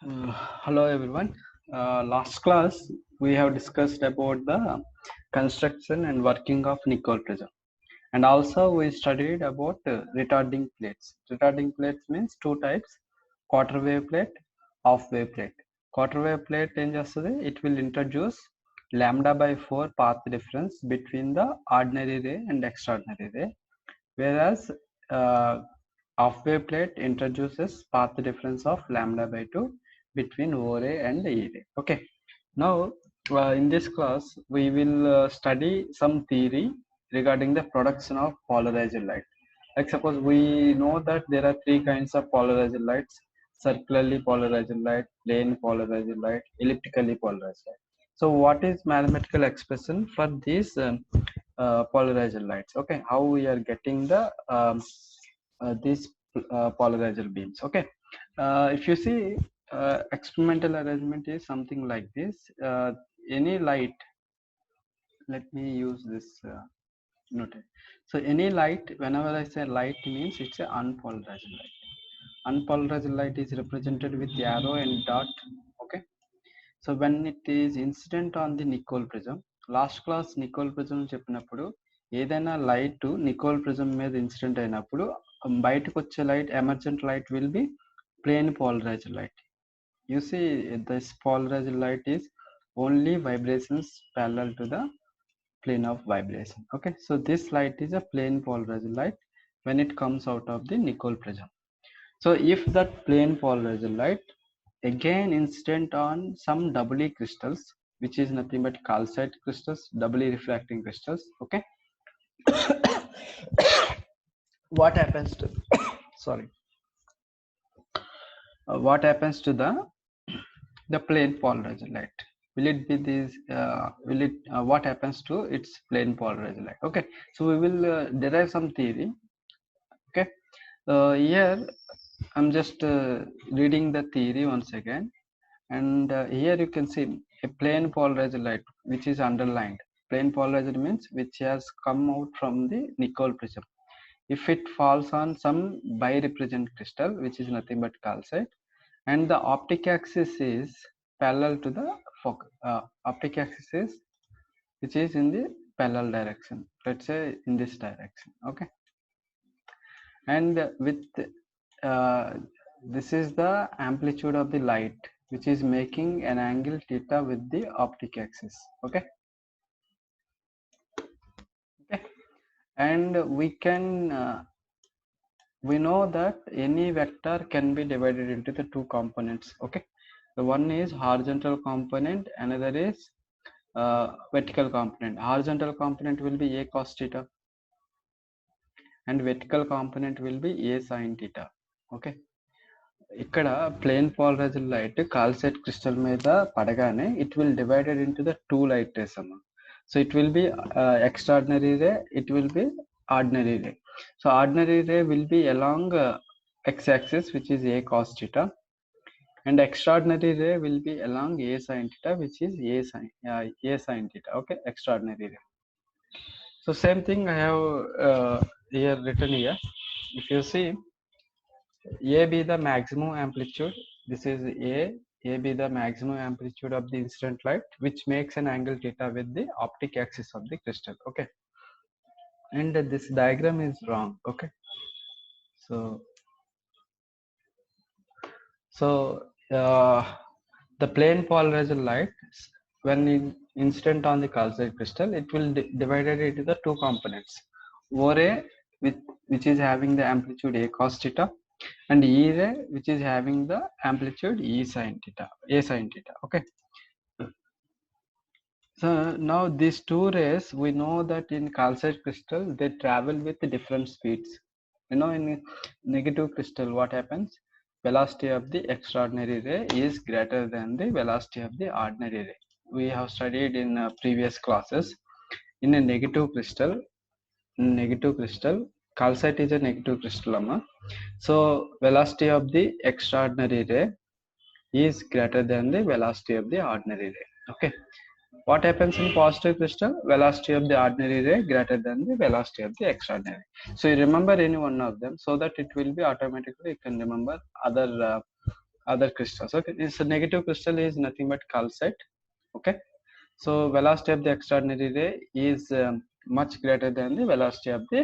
Hello everyone. Last class we have discussed about the construction and working of nickel prism, and also we studied about retarding plates. Retarding plates means two types: quarter wave plate, half wave plate. Quarter wave plate ఏం చేస్తుంది? It will introduce lambda by 4 path difference between the ordinary ray and extraordinary ray, whereas uh, half wave plate introduces path difference of lambda by 2 between O ray and E ray. Okay, now in this class we will study some theory regarding the production of polarized light. Like suppose we know that there are three kinds of polarized lights: circularly polarized light, plane polarized light, elliptically polarized light. So what is mathematical expression for these polarized lights? Okay, how we are getting the these polarized beams? Okay, if you see, experimental arrangement is something like this. Any light, let me use this note. So any light, whenever I say light, means it's a unpolarized light. Unpolarized light is represented with arrow and dot. Okay, so when it is incident on the nickel prism, last class Nicol prism చెప్పినప్పుడు ఏదైనా light Nicol prism మీద incident అయినప్పుడు బయటకు వచ్చే light, emergent light will be plane polarized light. You see, this polarized light is only vibrations parallel to the plane of vibration. Okay, so this light is a plane polarized light when it comes out of the nickel prism. So if that plane polarized light again incident on some doubly crystals, which is nothing but calcite crystals, doubly refracting crystals. Okay, what happens to sorry what happens to the plane polarized light? Will it be this will it what happens to its plane polarized light? Okay, so we will derive some theory. Okay, here I'm just reading the theory once again, and here you can see a plane polarized light which is underlined. Plane polarized means which has come out from the nickel prism. If it falls on some birepresent crystal, which is nothing but calcite, and the optic axis is parallel to the optic axis is which is in the parallel direction, let's say in this direction. Okay, and with uh, this is the amplitude of the light which is making an angle theta with the optic axis. Okay, okay, and we can we know that any vector can be divided into the two components. Okay, the one is horizontal component, another is vertical component. Horizontal component will be a cos theta and vertical component will be a sin theta. Okay, ఇక్కడ plane polarized light calcite crystal మీద పడగానే it will divided into the two light rays అమ్మ. So it will be extraordinary ray, it will be ordinary ray. So ordinary ray will be along x-axis, which is a cos theta, and extraordinary ray will be along a sin theta, which is a sin theta. Okay, extraordinary ray. So same thing I have here written here. If you see, A be the maximum amplitude, this is A be the maximum amplitude of the incident light, which makes an angle theta with the optic axis of the crystal. Okay, and this diagram is wrong. Okay, so the plane polarized light, when incident on the calcite crystal, it will divided into the two components: O ray, which is having the amplitude a cos theta, and E ray, which is having the amplitude a sin theta. Okay, so now these two rays, we know that in calcite crystal they travel with different speeds. You know, in negative crystal what happens? Velocity of the extraordinary ray is greater than the velocity of the ordinary ray. We have studied in previous classes. In a negative crystal, calcite is a negative crystal, so velocity of the extraordinary ray is greater than the velocity of the ordinary ray. Okay, what happens in positive crystal? Velocity of the ordinary ray greater than the velocity of the extraordinary. So you remember any one of them, so that it will be automatically, you can remember other other crystals. Okay, this negative crystal is nothing but calcite. Okay, so velocity of the extraordinary ray is much greater than the velocity of the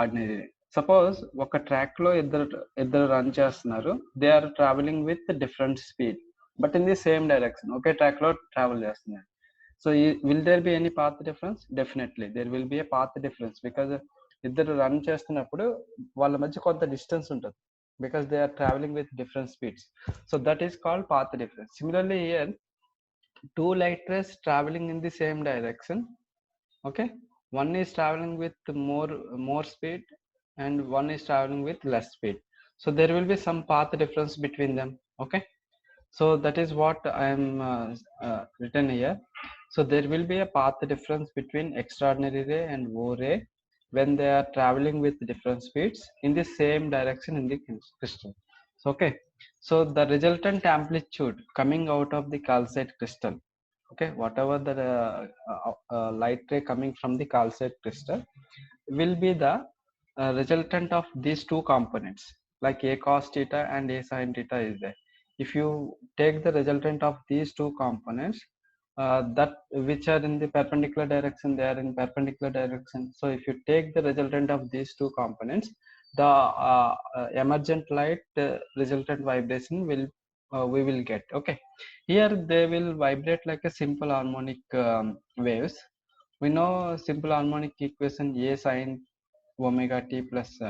ordinary ray. Suppose ఒక track లో ఇద్దరు run చేస్తున్నారు, they are travelling with different speed but in the same direction, ఒకే track లో travel చేస్తున్నారు. So will there be any path difference? Definitely there will be a path difference, because ఇద్దరు run చేస్తున్నప్పుడు వాళ్ళ మధ్య కొంత డిస్టెన్స్ ఉంటుంది, because they are traveling with different speeds. So that is called path difference. Similarly here, two light rays traveling in the same direction. Okay, one is traveling with more speed and one is traveling with less speed, so there will be some path difference between them. Okay, so that is what I am written here. So there will be a path difference between extraordinary ray and O ray when they are traveling with different speeds in the same direction in the crystal. So, okay, so the resultant amplitude coming out of the calcite crystal, okay, whatever the light ray coming from the calcite crystal will be the resultant of these two components, like a cos theta and a sin theta is there. If you take the resultant of these two components, that which are in the perpendicular direction, they are in perpendicular direction. So if you take the resultant of these two components, the emergent light resultant vibration will we will get. Okay, here they will vibrate like a simple harmonic waves. We know simple harmonic equation a sin omega t plus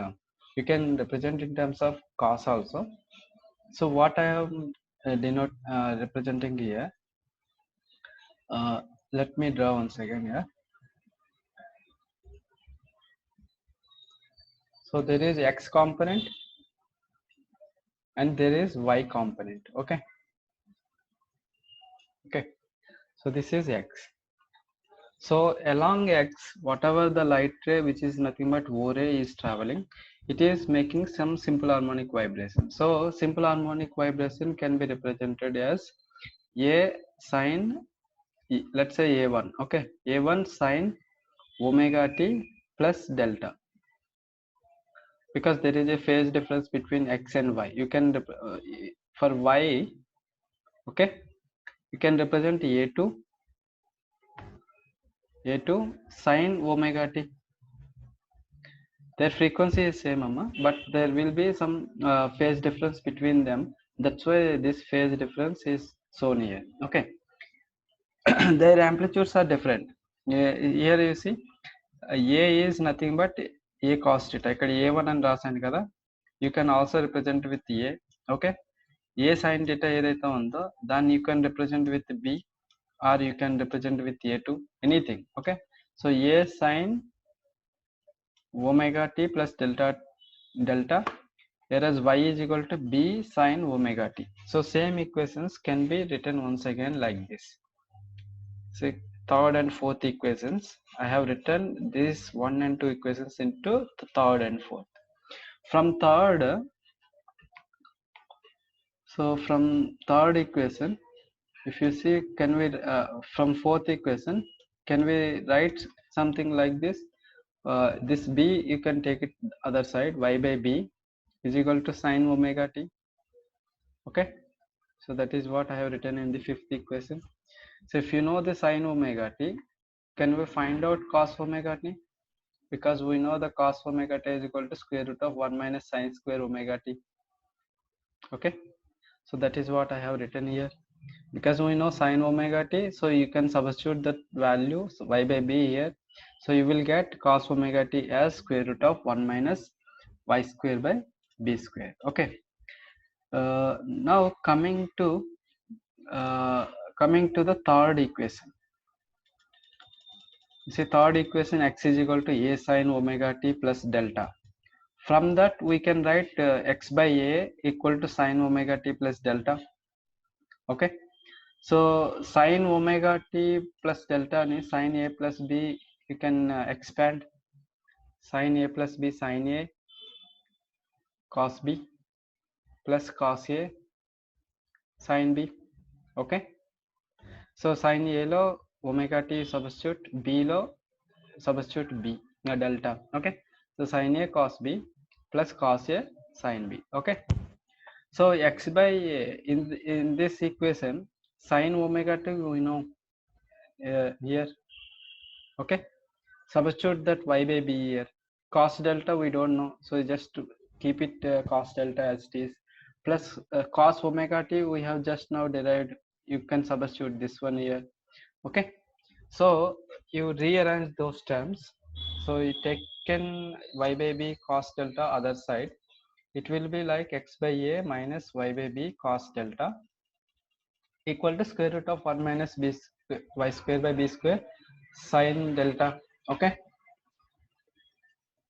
you can represent in terms of cos also. So what I am representing here, let me draw once again here. So there is x component and there is y component. Okay, okay, so this is x. So along x, whatever the light ray which is nothing but O ray is traveling, it is making some simple harmonic vibration. So simple harmonic vibration can be represented as a sin, let's say a1. Okay, a1 sin omega t plus delta, because there is a phase difference between x and y. You can for y, okay, you can represent a2 sin omega t. Their frequency is same, amma, but there will be some phase difference between them. That's why this phase difference is shown here. Okay, their amplitudes are different. Here you see a is nothing but a cos theta. ఇక్కడ a1 అని రాసాను కదా, you can also represent with a. Okay, a sin theta ఏదైతే ఉందో దాన్ని you can represent with b, or you can represent with a2, anything. Okay, so a sin omega t plus delta, whereas y is equal to b sin omega t. So same equations can be written once again like this. So third and fourth equations, I have written these 1 and 2 equations into the third and fourth. From third, so from third equation, if you see, can we from fourth equation, can we write something like this? This b you can take it other side, y by b is equal to sin omega t. Okay, so that is what I have written in the fifth equation. So if you know the sin omega t, can we find out cos omega t? Because we know the cos omega t is equal to square root of 1 minus sin square omega t. Okay, so that is what I have written here. Because we know sin omega t, so you can substitute that value, so y by b here. So you will get cos omega t as square root of 1 minus y square by b square. Okay, now coming to the third equation. See, third equation, x is equal to a sin omega t plus delta. From that we can write x by a equal to sin omega t plus delta. Okay, so sin omega t plus delta ni sin a plus b, you can expand sin a plus b sin a cos b plus cos a sin b. Okay, so sin a lo omega t substitute, b lo substitute b delta. Okay, so sin a cos b plus cos a sin b. Okay, So x by in this equation, sine omega t we know here. Okay, substitute that y by b here. Cos delta we don't know, so just to keep it cos delta as it is, plus cos omega t we have just now derived. You can substitute this one here. Okay, so you rearrange those terms. So you taken y by b cos delta other side, it will be like x by a minus y by b cos delta equal to square root of 1 minus b y square by b square sin delta. Okay,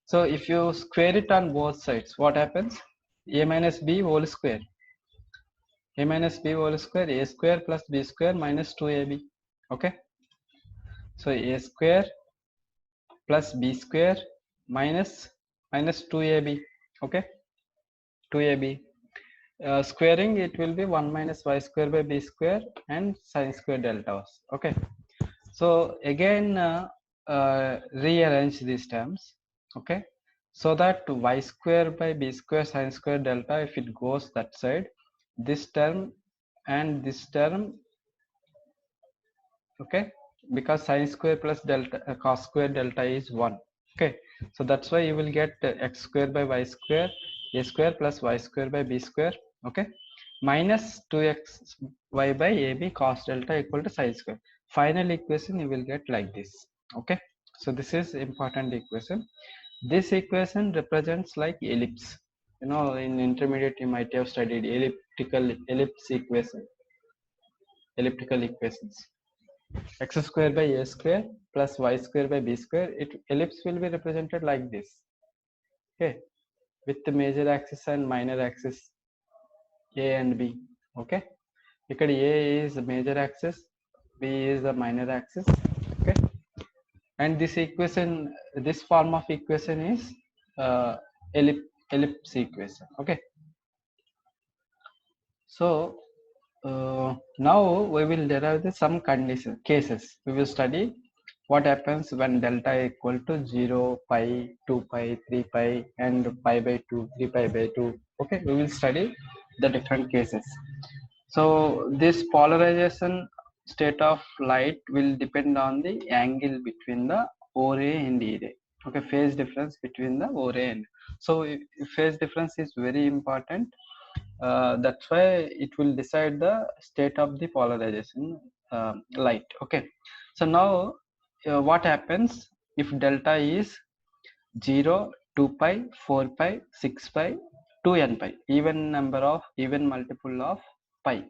so if you square it on both sides, what happens? A minus b whole square, a minus b whole square, a square plus b square minus 2ab. Okay, so a square plus b square minus 2ab. Okay, 2ab. Squaring it will be 1 minus y square by b square and sin square delta. Okay, so again rearrange these terms. Okay, so that y square by b square sin square delta, if it goes that side, this term and this term. Okay, because sin square plus delta cos square delta is 1. Okay, so that's why you will get x square by y square a square plus y square by b square. Okay, minus 2x y by ab cos delta equal to sin square. Final equation you will get like this. Okay, so this is important equation. This equation represents like ellipse. You know, in intermediate you might have studied elliptical equations. X square by a square plus y square by b square. It ellipse will be represented like this. Okay, with the major axis and minor axis a and b. Okay, because a is the major axis, b is the minor axis. Okay, and this equation, this form of equation is ellipse equation. Okay, so now we will derive some condition cases. We will study what happens when delta equal to 0, pi, 2 pi, 3 pi, and pi by 2, 3 pi by 2. Okay, we will study the different cases. So this polarization state of light will depend on the angle between the O ray and E ray. Okay, phase difference between the O ray and. So phase difference is very important. That's why it will decide the state of the polarization light. Okay, so now what happens if delta is 0, 2 pi, 4 pi, 6 pi, 2n pi, even multiple of pi.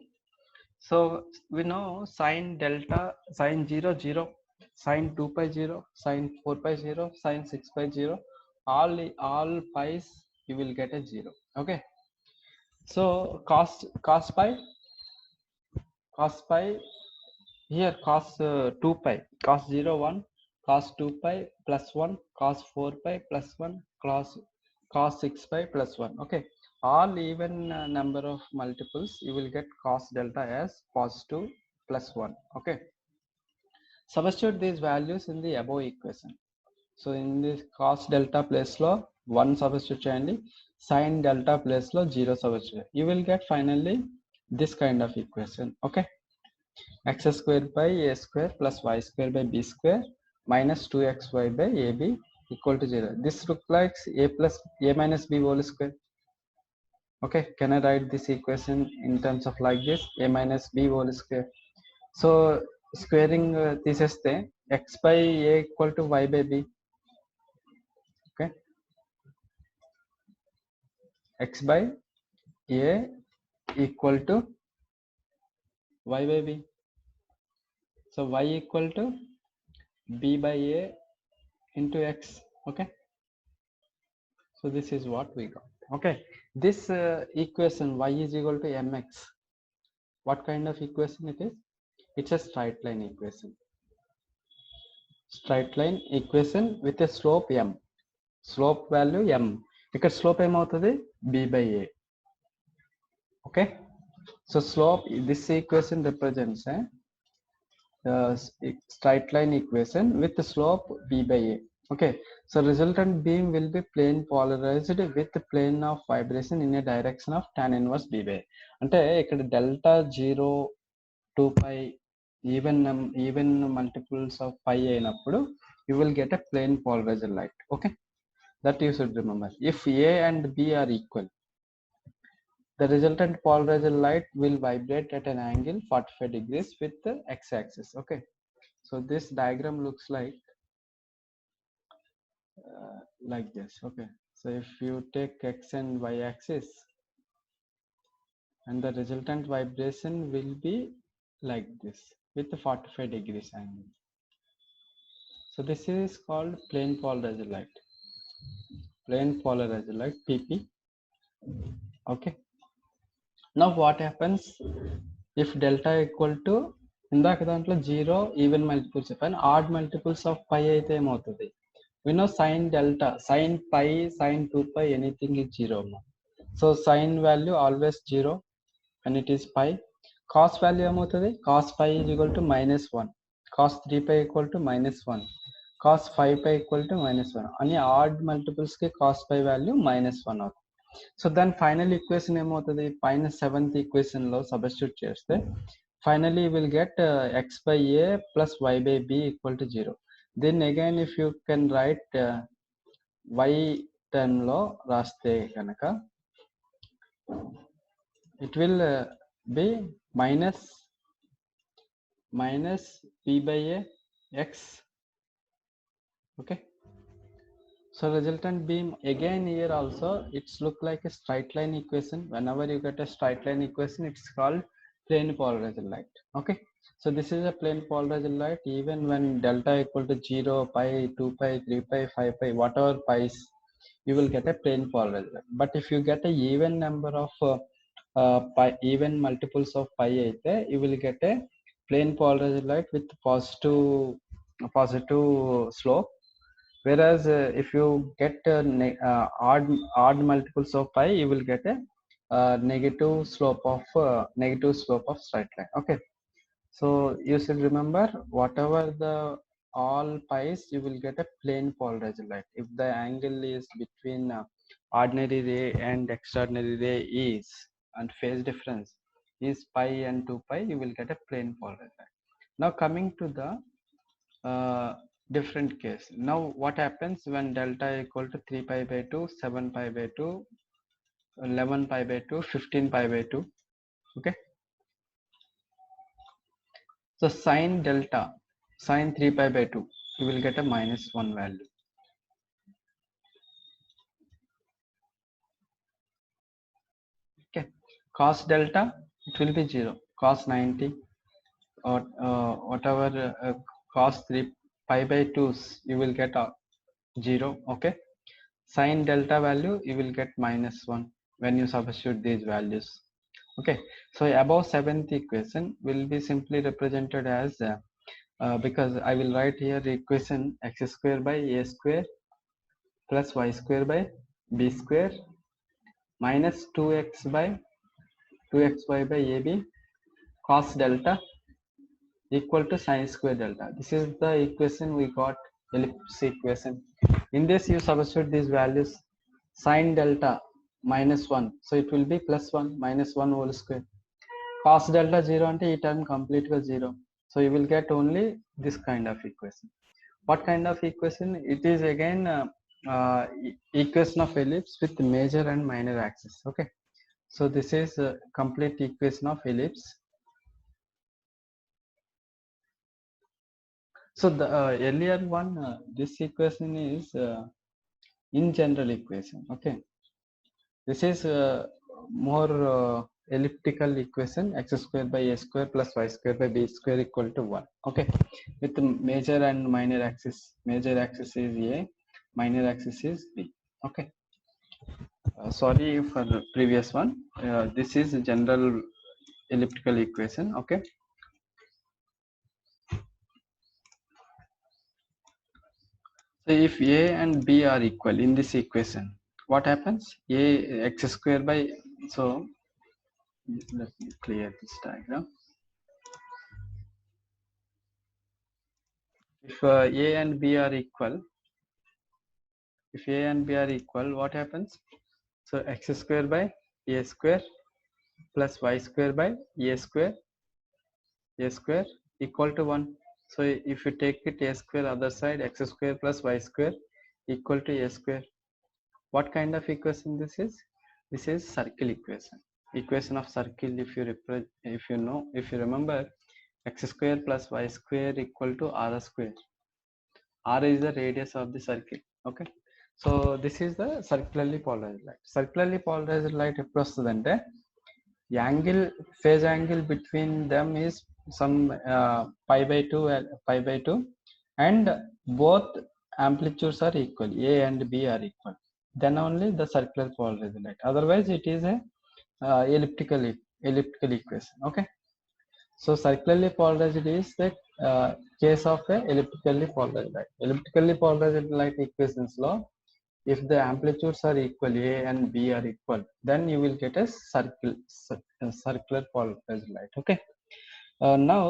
So we know sin delta, sin 0 0, sin 2 pi 0, sin 4 pi 0, sin 6 pi 0, all pi's you will get a 0. Okay, so cos pi here, cos 2 pi, cos 0 1, cos 2 pi plus 1, cos 4 pi plus 1, cos 6 pi plus 1. Okay, all even number of multiples you will get cos delta as positive plus 1. Okay, substitute these values in the above equation. So in this cos delta place lo 1 substitute cheyandi, sin delta place lo 0 substitute, you will get finally this kind of equation. Okay, x square by a square plus y square by b square minus 2xy by ab equal to 0. This looks like a minus b whole square. Okay, can I write this equation in terms of like this, a minus b whole square? So squaring తీసేస్తే x by a equal to y by b. Okay, x by a equal to y by b. So y equal to b by a into x. Okay, so this is what we got. Okay, this equation y is equal to mx, what kind of equation it is? It's a straight line equation. Straight line equation with a slope m, slope value m. ఇక్కడ slope ఏమవుతుంది? b by a. Okay, so slope, this equation represents a straight line equation with the slope b by a. Okay, so resultant beam will be plane polarized with plane of vibration in a direction of tan inverse b by. అంటే ఇక్కడ delta 0 2 pi even multiples of pi అయినప్పుడు you will get a plane polarized light. Okay, that you should remember. If A and B are equal, the resultant polarized light will vibrate at an angle 45 degrees with the x-axis. Okay, so this diagram looks like this. Okay, so if you take x and y axis, and the resultant vibration will be like this with the 45 degrees angle. So this is called plane polarized light. Plane polarized light, pp. Okay, now what happens if delta equal to ఇందాక దాంట్లో 0 even multiples చెప్పాను, add multiples of పై అయితే ఏమవుతుంది? We know sin delta, sin pi, sin 2 pi, anything is 0. So sin value always 0 when it is pi. Cos value ఏమవుతుంది? Cos pi is equal to -1, cos 3 pi equal to -1, cos 5 pi equal to -1 అని add multiples కి cos pi value -1 అవుతుంది. So దాని final equation ఏమవుతుంది? పైన 7th equation లో substitute చేస్తే finally you will get x by a plus y by b equal to 0. Then again if you can write y term లో రాస్తే కనుక it will be minus b by a x. Okay, so resultant beam again here also it's look like a straight line equation. Whenever you get a straight line equation, it's called plane polarized light. Okay, so this is a plane polarized light even when delta equal to 0, pi, 2 pi, 3 pi, 5 pi, whatever pi's, you will get a plane polarized light. But if you get a even number of pi, even multiples of pi అయితే you will get a plane polarized light with positive slope. Whereas if you get odd multiples of pi, you will get a negative slope of straight line. Okay, so you should remember whatever the all pi's, you will get a plane polarized light. If the angle is between ordinary ray and extraordinary ray is, and phase difference is pi and 2 pi, you will get a plane polarized light. Now coming to the different case. Now what happens when delta equal to 3 pi by 2, 7 pi by 2, 11 pi by 2, 15 pi by 2. Okay, so sin delta, sin 3 pi by 2, you will get a -1 value. Okay, cos delta, it will be 0, cos 90 or whatever cos 3 pi by 2's, you will get 0. Okay, sin delta value, you will get -1 when you substitute these values. Okay, so above 7th equation will be simply represented as because I will write here equation x square by a square plus y square by b square minus 2x by 2xy by ab cos delta equal to sin square delta. This is the equation we got, ellipse equation. In this you substitute these values. Sin delta -1, so it will be +1 -1 whole square. Cos delta 0 ante ee term complete ga 0, so you will get only this kind of equation. What kind of equation? It is again equation of ellipse with major and minor axis. Okay, so this is complete equation of ellipse. So the earlier one, this equation is in general equation. Okay, this is more elliptical equation, x square by a square plus y square by b square equal to 1. Okay, with major and minor axis. Major axis is a, minor axis is b. Okay, sorry for the previous one. This is general elliptical equation. Okay, so if a and b are equal in this equation, what happens? A x square by, so let me clear this diagram. If a and b are equal, if A and B are equal, what happens? So x square by a square plus y square by a square equal to 1. So if you take it a square other side, x square plus y square equal to a square. What kind of equation this is? This is circle equation. Equation of circle, if you remember, x square plus y square equal to r square. R is the radius of the circle. Okay, so this is the circularly polarized light. Circularly polarized light ఎప్పుడు వస్తుందంటే angle phase angle between them is some pi by 2 and both amplitudes are equal, a and b are equal, then only the circular polarized light. Otherwise it is a elliptical equation. Okay, so circularly polarized is the case of a elliptically polarized light. Elliptically polarized light equations law, if the amplitudes are equal, a and b are equal, then you will get a circular polarized light. Okay, now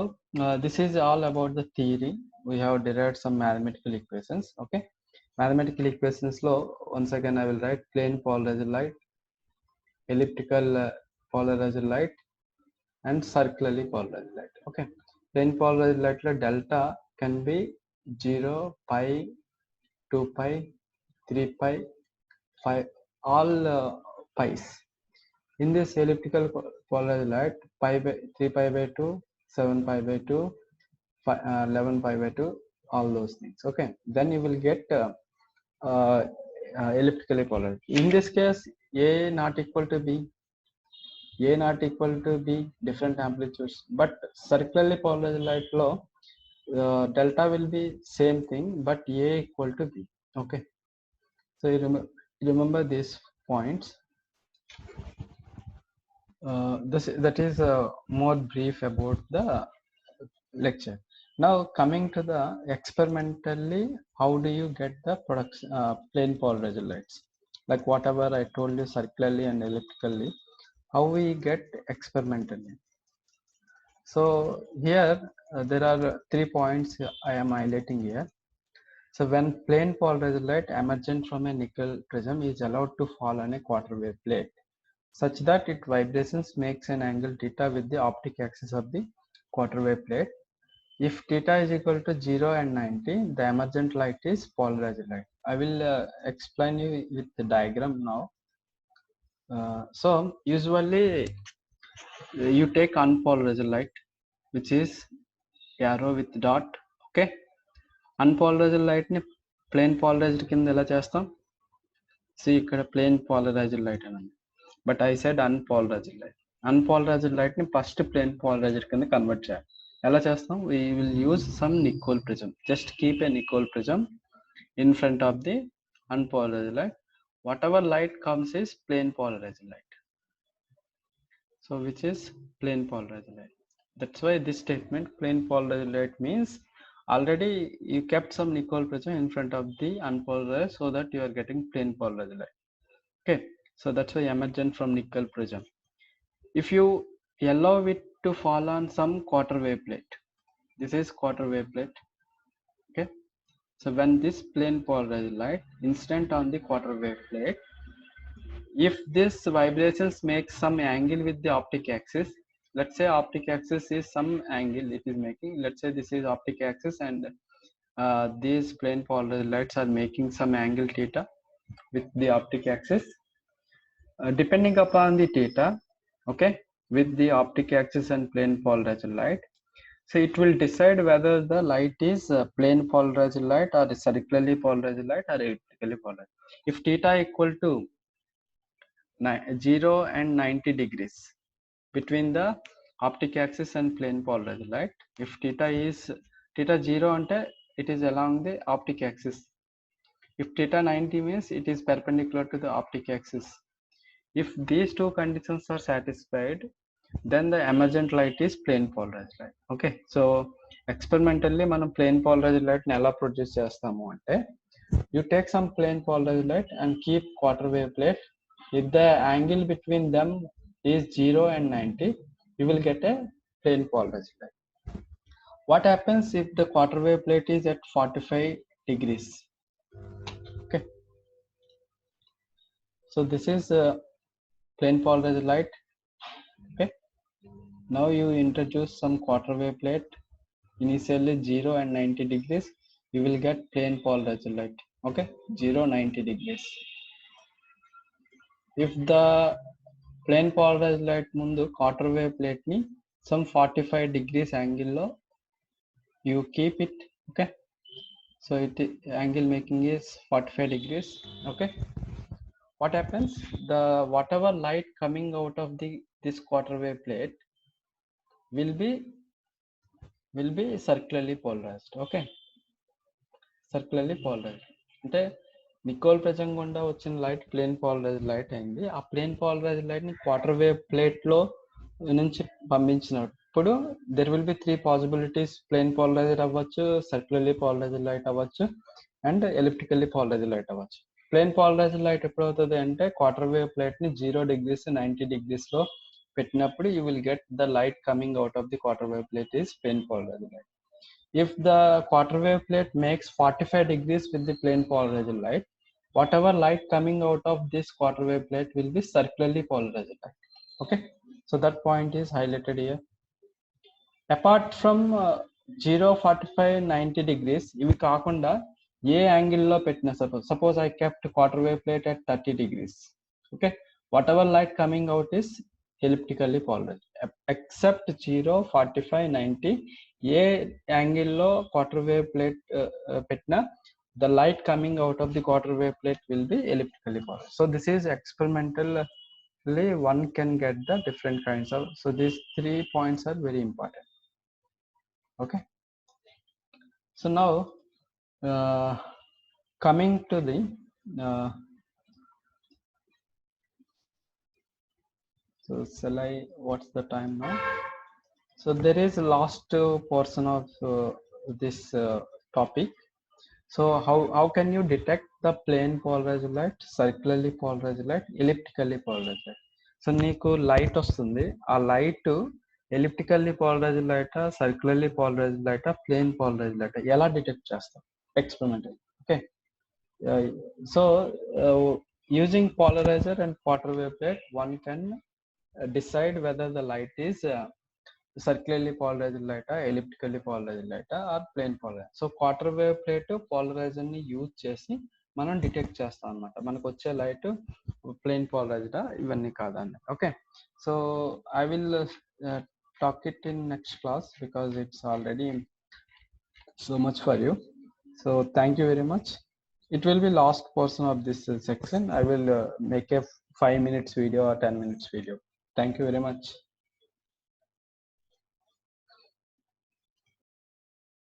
this is all about the theory. We have derived some mathematical equations. Okay, mathematical equations law, once again I will write plane polarized light, elliptical polarized light, and circularly polarized light. Okay, plane polarized light delta can be 0, pi, 2 pi, 3 pi, 5, all pi's. In this elliptical polarized light, pi by 3 pi by 2, 7 pi by 2, 11 pi by 2, all those things. Okay, then you will get uh, elliptically polarized. In this case, a not equal to b, a not equal to b, different amplitudes. But circularly polarized light law, delta will be same thing, but a equal to b. Okay, so you remember these points. That is more brief about the lecture. Now coming to the experimentally, how do you get the production plane polarized lights? Like whatever I told you circularly and elliptically, how we get experimentally. So here there are 3 points I am highlighting here. So when plane polarized light emergent from a nickel prism is allowed to fall on a quarter wave plate, such that its vibrations makes an angle theta with the optic axis of the quarter wave plate. If theta is equal to 0 and 90, the emergent light is polarized light. I will explain you with the diagram now. So usually you take unpolarized light, which is arrow with dot. Okay, unpolarized light ni plane polarized కింద ఎలా చేస్తాం? See ఇక్కడ plane polarized light అని ఉంది, but I said unpolarized light. Unpolarized light ని first plane polarized కింద convert చేయాలి. ఎలా చేస్తాం? We will use some nickel prism. Just keep a nickel prism in front of the unpolarized light. Whatever light comes is plane polarized light. So which is plane polarized light. That's why this statement plane polarized light means already you kept some nickel prism in front of the unpolarized so that you are getting plane polarized light. Okay, so that's why emergent from nickel prism. If you allow it to fall on some quarter wave plate, this is quarter wave plate. Okay, so when this plane polarized light incident on the quarter wave plate, if this vibrations make some angle with the optic axis, let's say optic axis is some angle it is making, let's say this is optic axis and these plane polarized lights are making some angle theta with the optic axis. Depending upon the theta, okay, with the optic axis and plane polarized light, so it will decide whether the light is plane polarized light or circularly polarized light or elliptically polarized. If theta equal to 0 and 90 degrees between the optic axis and plane polarized light, if theta 0 ante it is along the optic axis, if theta 90 means it is perpendicular to the optic axis. If these two conditions are satisfied, then the emergent light is plane polarized light. Okay, so experimentally మనం plane polarized light ని ఎలా produce చేస్తాము అంటే, you take some plane polarized light and keep quarter wave plate. If the angle between them is 0 and 90, you will get a plane polarized light. What happens if the quarter wave plate is at 45 degrees? Okay, So this is plane polarized light. Okay, now you introduce some quarter wave plate, initially 0 and 90 degrees. You will get plane polarized light. Okay, 0 90 degrees. If the plane polarized light mundu quarter wave plate ni some 45 degrees angle lo you keep it. Okay, so it angle making is 45 degrees. Okay, what happens, the whatever light coming out of the this quarter wave plate will be circularly polarized. Okay, circularly polarized అంటే Nicol prism గుండా వచ్చిన light plane polarized light అయింది. ఆ plane polarized light ని quarter wave plate లో నుంచి పంపించినప్పుడు there will be 3 possibilities. Plane polarized అవ్వచ్చు, సర్క్యులర్లీ పోలరైజ్డ్ లైట్ అవ్వచ్చు, అండ్ ఎలిప్టికల్లీ పోలరైజ్డ్ లైట్ అవ్వచ్చు. ప్లేన్ పోలరైజ్డ్ లైట్ ఎప్పుడు అవుతుంది అంటే క్వార్టర్ వేవ్ ప్లేట్ ని 0 degrees 90 degrees లో పెట్టినప్పుడు you will get the light coming out of the quarter wave plate is plane polarized light. If the quarter wave plate makes 45 degrees with the plane polarized light, whatever light coming out of this quarter wave plate will be circularly polarized light. Okay, so that point is highlighted here. Apart from 0 45 90 degrees, ఇవి కాకుండా ఏ యాంగిల్లో పెట్టినా suppose I kept quarter wave plate at 30 degrees. Okay, whatever light coming out is elliptically polarized except 0 45 90. ఏ యాంగిల్లో quarter wave plate పెట్టినా the light coming out of the quarter wave plate will be elliptically polarized. So this is experimentally one can get the different kinds of, so these 3 points are very important. Okay, so now coming to the so shall I, what's the time now? So there is a last portion of this topic. So how can you detect the plane polarized light, circularly polarized light, elliptically polarized light? So నీకు light వస్తుంది, ఆ light elliptically polarized light, circularly polarized light, plane polarized light ఎలా detect చేస్తాం experiment. Okay, so using polarizer and quarter wave plate one can decide whether the light is circularly polarized light, elliptically polarized light, or plane polarized. So quarter wave plate polariser ని use చేసి మనం detect చేస్తాం అనమాట. మనకు వచ్చే light plane polarised ఇవన్నీ కాదండి. Okay, so I will talk it in next class because it's already so much for you. So thank you very much. It will be last portion of this section. I will make a 5 minutes video or 10 minutes video. Thank you very much.